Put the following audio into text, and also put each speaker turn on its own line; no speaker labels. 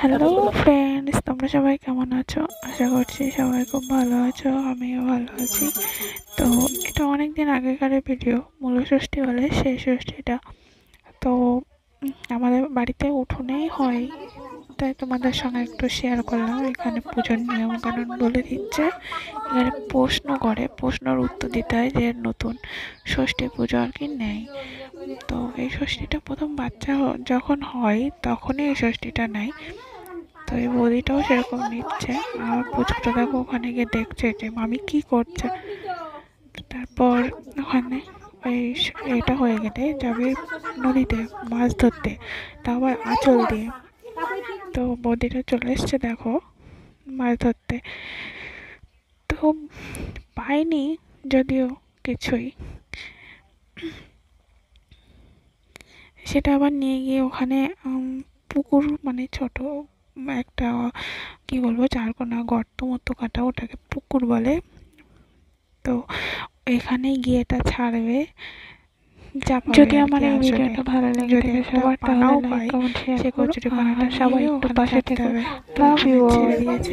Hello friends, তোমরা সবাই কেমন আছো? আশা করছি সবাই খুব ভালো আছো, আমিও ভালো আছি। তো এটা অনেক দিন আগেকার ভিডিও, মূল ষষ্ঠী বলে সেই ষষ্ঠীটা। তো আমাদের বাড়িতে উঠোনেই হয়, তাই তোমাদের সঙ্গে একটু শেয়ার করলাম। এখানে পুজোর নিয়ম কানুন বলে দিচ্ছে, এখানে প্রশ্নর উত্তর দিতে হয় যে নতুন ষষ্ঠী পুজো আর কি নেই। তো এই ষষ্ঠীটা প্রথম বাচ্চা যখন হয় তখনই এই ষষ্ঠীটা নেয়। তো এই বৌদিটাও সেরকম নিচ্ছে, আর পুচকুটা দেখো ওখানে গিয়ে দেখছে যে মামি কি করছে। তারপর ওখানে ওই এটা হয়ে গেলে যাবে নদীতে মাছ ধরতে, তা আবার আঁচল দিয়ে। তো বৌদিটা চলে এসছে দেখো মাছ ধরতে, তো পাইনি যদিও কিছুই। সেটা আবার নিয়ে গিয়ে ওখানে পুকুর, মানে ছোট একটা কি বলবো চারকোনা গর্ত মতো কাটা, ওটাকে পুকুর বলে। তো এখানে গিয়ে এটা ছাড়বে, যদি আমার এই ভিডিওটা ভালো লাগে থাকে সবার, তাহলে লাইক কমেন্ট শেয়ার করো। সবাই একটু পাশে থেকে লাভ ইউ, ছেড়ে দিয়েছে।